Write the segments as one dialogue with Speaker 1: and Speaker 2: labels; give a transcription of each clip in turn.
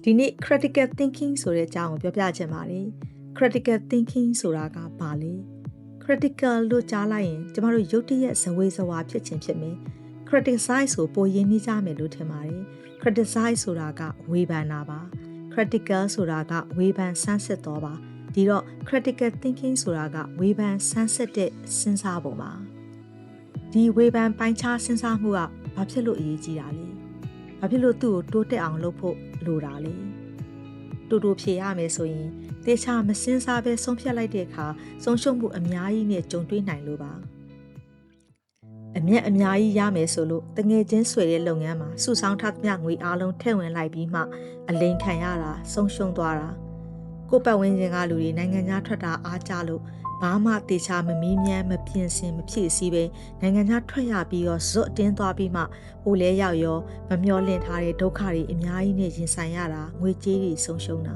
Speaker 1: ဒီနေ့ critical thinking ဆိုတဲ့အကြောင်းကိုပြောပြချင်ပါတယ် critical thinking ဆိုတာကဘာလဲ critical လို့ကြားလိုက်ရင်ကျမတို့ရုတ်တရက်ဇဝေဇဝါဖြစ်ခြင်းဖြစ်မယ် criticize ဆိုပိုရင်းနှီးကြမယ်လို့ထင်ပါတယ် criticize ဆိုတာကဝေဖန်တာပါ critical ဆိုတာကဝေဖန်ဆန်းစစ်တော့ပါဒီတော့ critical thinking ဆိုတာကဝေဖန်ဆန်းစစ်တဲ့စဉ်းစားပုံပါဒီဝေဖန်ပိုင်းခြားစဉ်းစားမှုကဘာဖြစ်လို့အရေးကြီးတာလဲဘာဖြစ်လို့သူ့ကိုတိုးတက်အောင်လုပ်ဖို့လိုတာလဲတူတူဖြေရမယ်ဆိုရင်တေချာမစင်စားပဲဆုံးဖြတ်လိုက်တဲ့အခါဆုံးရှုံးမှုအများကြီးနဲ့ကြုံတွေ့နိုင်လို့ပါအမြတ်အများကြီးရမယ်ဆိုလို့တငယ်ချင်းဆွေတဲ့လုပ်ငန်းမှာစုဆောင်းထားသမျှငွေအားလုံးထည့်ဝင်လိုက်ပြီးမှအလိန်ခံရတာဆုံးရှုံးသွားတာကိုပတ်ဝန်းကျင်ကလူတွေနိုင်ငံခြားထွက်တာအားကြလို့ဘာမှတေချာမမီးမြန်းမပြင်ဆင်မဖြည့်ဆည်းပဲနိုင်ငံခြားထွက်ရပြီးတော့ဇွတ်တင်းသွားပြီးမှဟိုလဲရောက်ရောမမျောလင့်ထားတဲ့ဒုက္ခတွေအများကြီးနဲ့ရင်ဆိုင်ရတာငွေကြေးတွေဆုံးရှုံးတာ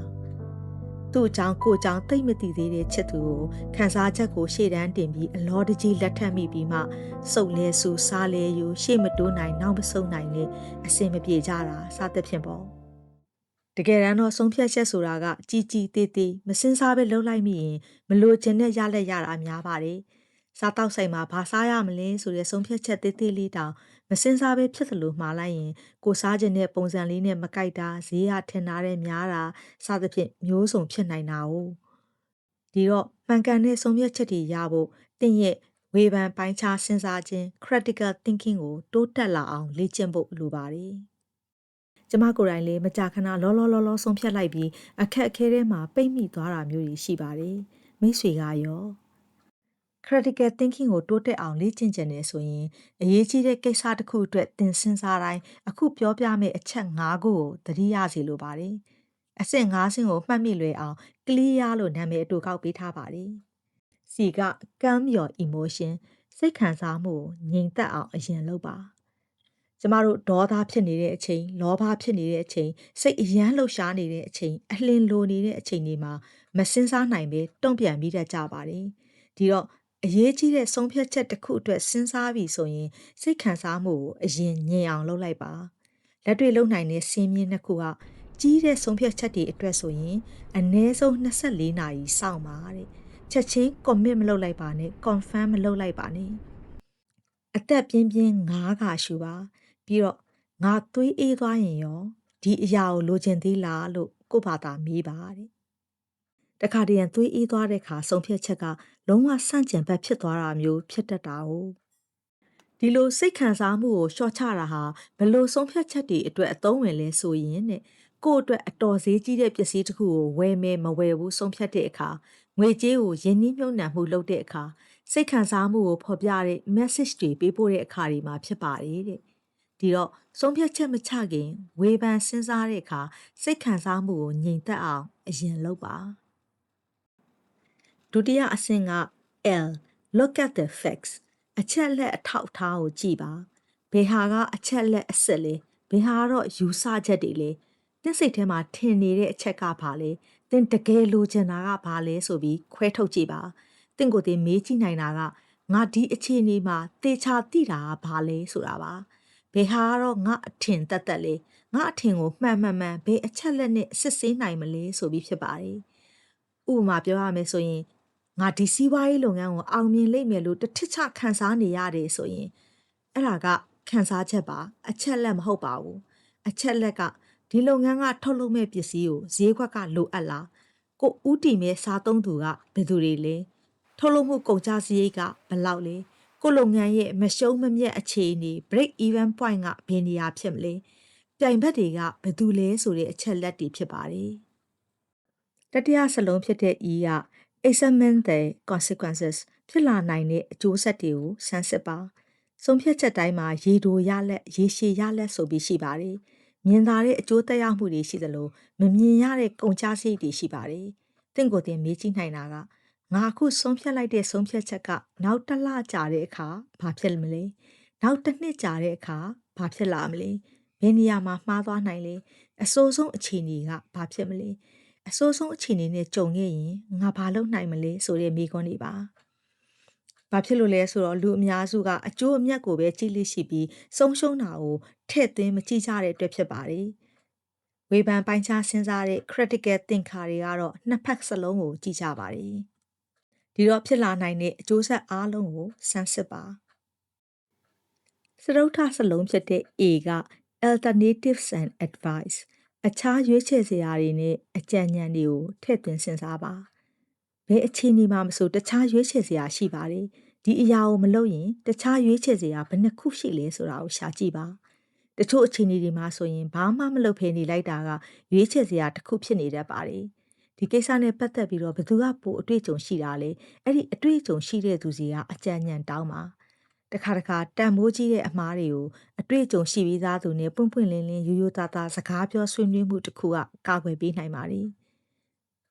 Speaker 1: သူ့အကြောင်းကိုအကြောင်းသိမ့်မသိသေးတဲ့ချစ်သူကိုခန်းစားချက်ကိုရှေ့တန်းတင်ပြီးအလောတကြီးလက်ထပ်မိပြီးမှစုပ်လဲဆူစားလဲယူရှေ့မတိုးနိုင်နောက်မဆုတ်နိုင်နဲ့အစင်မပြေကြတာစသဖြင့်ပေါ့တကယ်တမ်းတော့ဆုံးဖြတ်ချက်ဆိုတာကကြီးကြီးသေးသေးမစင်စားပဲလှုပ်လိုက်မိရင်မလိုချင်တဲ့ရလက်ရတာများပါတယ်စားတောက်ဆိုင်မှာဘာစားရမလဲဆိုတဲ့ဆုံးဖြတ်ချက်သေးသေးလေးတောင်မစင်စားပဲဖြစ်သလိုမှားလိုက်ရင်ကိုစားခြင်းတဲ့ပုံစံလေးနဲ့မကိုက်တာဈေးရထင်တာတဲ့များတာစသဖြင့်မျိုးစုံဖြစ်နိုင်တာ哦ဒီတော့မှန်ကန်တဲ့ဆုံးဖြတ်ချက်တွေရဖို့တင့်ရဲ့ဝေဖန်ပိုင်းခြားစဉ်းစားခြင်း critical thinking ကိုတိုးတက်လာအောင်လေ့ကျင့်ဖို့လိုပါတယ်ကျမကိုယ်တိုင်လည်းမကြာခဏလောဆုံးဖြတ်လိုက်ပြီးအခက်အခဲထဲမှာပိတ်မိသွားတာမျိုးတွေရှိပါတယ်မိတ်ဆွေကရော critical thinking ကိုတိုးတက်အောင်လေ့ကျင့်ကြတယ်ဆိုရင်အရေးကြီးတဲ့ကိစ္စတစ်ခုအတွက်သင်စဉ်းစားတိုင်းအခုပြောပြမယ့်အချက်၅ခုကိုသတိရစေလိုပါတယ်အဆင့်၅ဆင့်ကိုမှတ်မိလွယ်အောင် clear လို့နာမည်အတူကောက်ပေးထားပါတယ်စီက calm your emotion စိတ်ခံစားမှုကိုငြိမ်သက်အောင်အရင်လုပ်ပါကျမတို့ဒေါသဖြစ်နေတဲ့အချိန်လောဘဖြစ်နေတဲ့အချိန်စိတ်အယမ်းလှုပ်ရှားနေတဲ့အချိန်အလင်းလိုနေတဲ့အချိန်တွေမှာမစင်စားနိုင်ပဲတုံ့ပြန်ပြီးတတ်ကြပါတယ်ဒီတော့အရေးကြီးတဲ့ဆုံးဖြတ်ချက်တစ်ခုအတွက်စဉ်းစားပြီးဆိုရင်စိတ်ခံစားမှုကိုအရင်ငြိမ်အောင်လုပ်လိုက်ပါလက်တွေ့လုံနိုင်တဲ့စင်းမြင့်နှစ်ခုကကြီးတဲ့ဆုံးဖြတ်ချက်တွေအတွက်ဆိုရင်အနည်းဆုံး24နာရီစောင့်ပါတဲ့ချက်ချင်း commit မလုပ်လိုက်ပါနဲ့ confirm မလုပ်လိုက်ပါနဲ့အသက်ပြင်းပြင်း9ခါရှူပါပြီးတော့ငါသွေးအေးသွားရင်ရောဒီအရာကိုလိုချင်သေးလားလို့ကို့ဘာသာမေးပါတဲ့တခါတရံသွေးအေးသွားတဲ့ခါဆုံးဖြတ်ချက်ကလုံးဝဆန့်ကျင်ဘက်ဖြစ်သွားတာမျိုးဖြစ်တတ်တာ哦ဒီလိုစိတ်ခံစားမှုကိုရှော့ချတာဟာဘလို့ဆုံးဖြတ်ချက်တွေအတွက်အသုံးဝင်လဲဆိုရင်တဲ့ကို့အတွက်အတော်ဈေးကြီးတဲ့ပစ္စည်းတစ်ခုကိုဝယ်မယ်မဝယ်ဘူးဆုံးဖြတ်တဲ့အခါငွေကြေးကိုယဉ်နှီးမြှုပ်နှံမှုလုပ်တဲ့အခါစိတ်ခံစားမှုကိုဖော်ပြတဲ့ message တွေပေးပို့တဲ့အခါတွေမှာဖြစ်ပါတယ်တဲ့ဒီတော့ဆုံးဖြတ်ချက်မချခင်ဝေဖန်စဉ်းစားတဲ့အခါစိတ်ခံစားမှုကိုငြိမ်သက်အောင်အရင်လုပ်ပါဒုတိယအဆင့်က L look at the facts အချက်လက်အထောက်အထားကိုကြည့်ပါဘယ်ဟာကအချက်လက်အစစ်လဲဘယ်ဟာကတော့ယူဆချက်တွေလဲသင်စိတ်ထဲမှာထင်နေတဲ့အချက်ကဘာလဲသင်တကယ်လိုချင်တာကဘာလဲဆိုပြီးခွဲထုတ်ကြည့်ပါသင်ကိုယ်တည်းမေးကြည့်နိုင်တာကငါဒီအခြေအနေမှာတေချာသိတာကဘာလဲဆိုတာပါဘယ်ဟာကတော့ငါအထင်တက်တက်လဲငါအထင်ကိုမှန်ဘယ်အချက်လက်နဲ့စစ်ဆေးနိုင်မလဲဆိုပြီးဖြစ်ပါတယ်ဥပမာပြောရမယ်ဆိုရင်ငါဒီစီးပွားရေးလုပ်ငန်းကိုအောင်မြင်လိမ့်မယ်လို့တထစ်ချခံစားနေရတယ်ဆိုရင်အဲ့ဒါကခံစားချက်ပါအချက်လက်မဟုတ်ပါဘူးအချက်လက်ကဒီလုပ်ငန်းကထုတ်လုပ်မဲ့ပစ္စည်းကိုဈေးကွက်ကလိုအပ်လားကိုဥတီမဲ့စားသုံးသူကဘယ်သူတွေလဲထုတ်လုပ်မှုကုန်ကျစရိတ်ကဘယ်လောက်လဲကိုလုပ်ငန်းရဲ့မရှုံးမမြတ်အခြေအနေ break even point ကဘယ်နေရာဖြစ်မလဲပြိုင်ဘက်တွေကဘယ်သူလဲဆိုတဲ့အချက်လက်တွေဖြစ်ပါတယ်တတိယစလုံးဖြစ်တဲ့ E က examine the consequences ဖြစ်လာနိုင်တဲ့အကျိုးဆက်တွေကိုဆန်းစစ်ပါဆုံးဖြတ်ချက်တိုင်းမှာရေတိုရလက်ရေရှည်ရလက်ဆိုပြီးရှိပါတယ်မြင်သာတဲ့အကျိုးသက်ရောက်မှုတွေရှိသလိုမမြင်ရတဲ့ကုန်ကျစရိတ်တွေရှိပါတယ်တင့်ကိုယ်တင်မေးကြည့်နိုင်တာကငါအခုဆုံးဖြတ်လိုက်တဲ့ဆုံးဖြတ်ချက်ကနောက်တစ်လကြာတဲ့အခါဘာဖြစ်မလဲနောက်တစ်နှစ်ကြာတဲ့အခါဘာဖြစ်လာမလဲဘယ်နေရာမှာမှားသွားနိုင်လဲအဆိုးဆုံးအခြေအနေကဘာဖြစ်မလဲအဆိုးဆုံးအခြေအနေနဲ့ကြုံခဲ့ရင်ငါဘာလုပ်နိုင်မလဲဆိုတဲ့မိကွန်းတွေပါဘာဖြစ်လို့လဲဆိုတော့လူအများစုကအကျိုးအမြတ်ကိုပဲကြည့်လိရှိပြီးဆုံးရှုံးတာကိုထည့်သွင်းမကြည့်ကြတဲ့အတွက်ဖြစ်ပါတယ်ဝ ဝေဖန်ပိုင်းခြားစဉ်းစားတဲ့ critical thinker တွေကတော့နှစ်ဖက်စလုံးကိုကြည့်ကြပါတယ်ဒီတော့ဖြစ်လာနိုင်တဲ့အကျိုးဆက်အားလုံးကိုစမ်းစစ်ပါစတုတ္ထစလုံးဖြစ်တဲ့ A က alternatives and advice အခြားရွေးချယ်စရာတွေနဲ့အကြံဉာဏ်တွေကိုထည့်သွင်းစဉ်းစားပါဘယ်အခြေအနေမှာမဆိုတခြားရွေးချယ်စရာရှိပါတယ်ဒီအရာကိုမလုပ်ရင်တခြားရွေးချယ်စရာဘယ်နှခုရှိလဲဆိုတာကိုရှာကြည့်ပါတချို့အခြေအနေတွေမှာဆိုရင်ဘာမှမလုပ်ဖဲနေလိုက်တာကရွေးချယ်စရာတစ်ခုဖြစ်နေတတ်ပါတယ်ဒီကိစ္စနဲ့ပတ်သက်ပြီးတော့ဘယ်သူကပိုအတွေ့အကြုံရှိတာလဲအဲ့ဒီအတွေ့အကြုံရှိတဲ့သူစီကအကြံဉာဏ်တောင်းပါတခါတန်မိုးကြီးတဲ့အမားတွေကိုအတွေ့အကြုံရှိပြီးသားသူနဲ့ပွင့်ပွင့်လင်းလင်းရိုးရိုးသားသားစကားပြောဆွေးနွေးမှုတစ်ခုကကာကွယ်ပေးနိုင်ပါတယ်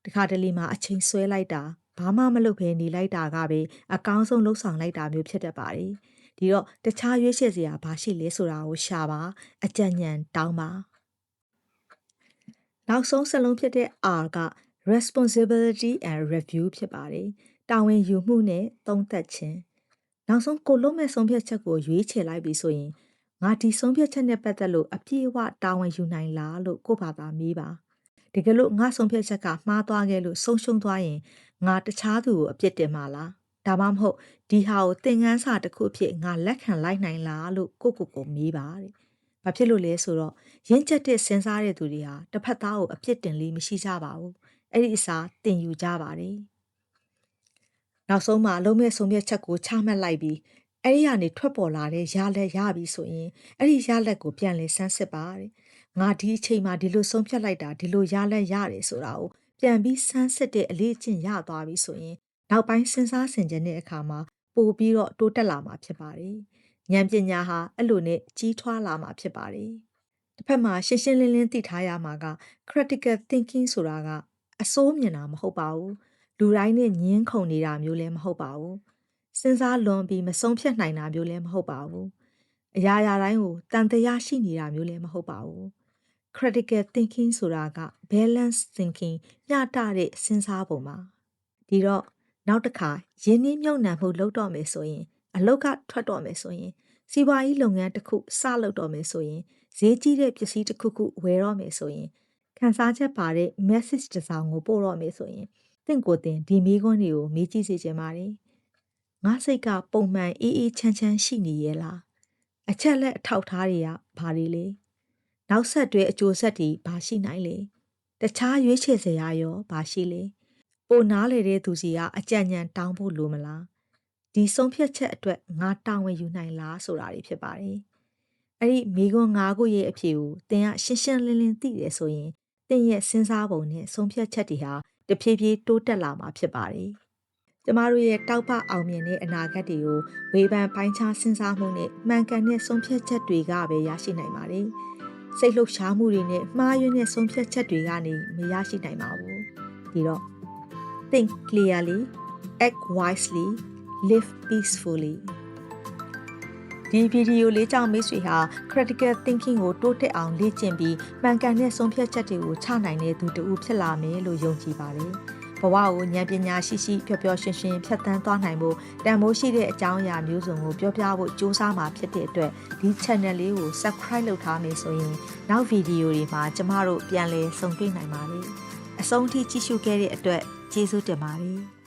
Speaker 1: တခါတလေမှာအချိန်ဆွဲလိုက်တာဘာမှမလုပ်ဘဲနေလိုက်တာကပဲအကောင်းဆုံးလှုပ်ဆောင်လိုက်တာမျိုးဖြစ်တတ်ပါတယ်ဒီတော့တခြားရွေးချယ်စရာဘာရှိလဲဆိုတာကိုရှာပါအကြံဉာဏ်တောင်းပါနောက်ဆုံးစလုံးဖြစ်တဲ့ R က responsibility and review ဖြစ်ပါတယ်တာဝန်ယူမှုနဲ့သုံးသပ်ခြင်းနောက်ဆုံးကိုလုံးမဲ့ဆုံးဖြတ်ချက်ကိုရွေးချယ်လိုက်ပြီဆိုရင်ငါဒီဆုံးဖြတ်ချက်နဲ့ပတ်သက်လို့အပြည့်အဝတာဝန်ယူနိုင်လားလို့ကိုယ့်ဘာသာမေးပါတကယ်လို့ငါဆုံးဖြတ်ချက်ကမှားသွားခဲ့လို့ဆုံးရှုံးသွားရင်ငါတခြားသူကိုအပြစ်တင်မှာလားဒါမှမဟုတ်ဒီဟာကိုသင်ခန်းစာတစ်ခုအဖြစ်ငါလက်ခံလိုက်နိုင်လားလို့ကိုမေးပါတဲ့။ဘာဖြစ်လို့လဲဆိုတော့ရင့်ကျက်တဲ့စဉ်းစားတဲ့သူတွေဟာတစ်ဖက်သားကိုအပြစ်တင်လေးမရှိကြပါဘူး။အဲ့ဒီအစားတင်ယူကြပါတယ်။နောက်ဆုံးမှာလုံးမဲ့ဆုံးဖြတ်ချက်ကိုချမှတ်လိုက်ပြီးအဲ့ဒီကနေထွက်ပေါ်လာတဲ့ရလက်ရပြီဆိုရင်အဲ့ဒီရလက်ကိုပြန်လဲဆန်းစစ်ပါတဲ့။ငါဒီအချိန်မှာဒီလိုဆုံးဖြတ်လိုက်တာဒီလိုရလက်ရတယ်ဆိုတာကိုပြန်ပြီးဆန်းစစ်တဲ့အလေးအကျင့်ရသွားပြီဆိုရင်နောက်ပိုင်းစဉ်းစားဆင်ခြင်တဲ့အခါမှာပို့ပြီးတော့တိုးတက်လာမှာဖြစ်ပါတယ်။ဉာဏ်ပညာဟာအဲ့လိုနဲ့ကြီးထွားလာမှာဖြစ်ပါတယ်။တစ်ဖက်မှာရှင်းရှင်းလင်းလင်းသိထားရမှာက critical thinking ဆိုတာကအစိုးမြင်တာမဟုတ်ပါဘူး။လူတိုင်းနဲ့ညင်းခုန်နေတာမျိုးလည်းမဟုတ်ပါဘူး။စဉ်းစားလွန်ပြီးမဆုံးဖြတ်နိုင်တာမျိုးလည်းမဟုတ်ပါဘူး။အရာရာတိုင်းကိုတန်တရားရှိနေတာမျိုးလည်းမဟုတ်ပါဘူး။ critical thinking ဆိုတာက balance thinking မျှတတဲ့စဉ်းစားပုံပါ။ဒီတော့နောက်တစ်ခါရင်းနှီးမြှုပ်နှံမှုလုပ်တော့မယ်ဆိုရင်အလောက်ကထွက်တော့မယ်ဆိုရင်စီးပွားရေးလုပ်ငန်းတစ်ခုစလုပ်တော့မယ်ဆိုရင်ဈေးကြီးတဲ့ပစ္စည်းတစ်ခုခုဝယ်တော့မယ်ဆိုရင်ခန်းစားချက်ပါတဲ့ message တစ်စောင်ကိုပို့တော့မယ်ဆိုရင်သင်ကိုယ်တင်ဒီမိခွန်းတွေကိုမေးကြည့်စေချင်ပါတယ်ငါစိတ်ကပုံမှန်အေးအေးချမ်းချမ်းရှိနေရဲ့လားအချက်လက်အထောက်ထားတွေကဘာတွေလဲနောက်ဆက်တွဲအကျိုးဆက်တွေဘာရှိနိုင်လဲတခြားရွေးချယ်စရာရောဘာရှိလဲပိုနားလေတဲ့သူစီကအကြံဉာဏ်တောင်းဖို့လိုမလားဒီဆုံးဖြတ်ချက်အတွက်ငါတာဝန်ယူနိုင်လားဆိုတာတွေဖြစ်ပါတယ်အဲ့ဒီမိခွန်း၅ခုရဲ့အဖြေကိုသင်ကရှင်းရှင်းလင်းလင်းသိတယ်ဆိုရင်သင်ရဲ့စဉ်းစားပုံနဲ့ဆုံးဖြတ်ချက်တွေဟာတဖြည်းဖြည်းတိုးတက်လာမှာဖြစ်ပါတယ်ကျမတို့ရဲ့တောက်ပအောင်မြင်တဲ့အနာဂတ်တွေကိုဝေဖန်ပိုင်းခြားစဉ်းစားမှုနဲ့မှန်ကန်တဲ့ဆုံးဖြတ်ချက်တွေကပဲရရှိနိုင်ပါတယ်စိတ်လှုပ်ရှားမှုတွေနဲ့မှားယွင်းတဲ့ဆုံးဖြတ်ချက်တွေကနေမရရှိနိုင်ပါဘူးဒီတော့ Think clearly, act wisely, live peacefully ဒီဗီဒီယိုလေးကြောင့်မိတ်ဆွေဟာ critical thinking ကိုတိုးတက်အောင်လေ့ကျင့်ပြီးမှန်ကန်တဲ့ဆုံးဖြတ်ချက်တွေကိုချနိုင်တဲ့သူတူဖြစ်လာမယ်လို့ယုံကြည်ပါတယ်ဘဝကိုဉာဏ်ပညာရှိရှိပျော်ပျော်ရွှင်ရွှင်ဖြတ်သန်းသွားနိုင်ဖို့တန်ဖိုးရှိတဲ့အကြောင်းအရာမျိုးစုံကိုပြောပြဖို့ကြိုးစားမှာဖြစ်တဲ့အတွက်ဒီ channel လေးကို subscribe လုပ်ထားမယ်ဆိုရင်နောက်ဗီဒီယိုတွေမှာကျမတို့ပြန်လည်ဆုံတွေ့နိုင်ပါမယ်အဆုံးထိကြည့်ရှုခဲ့တဲ့အတွက်ကျေးဇူးတင်ပါတယ်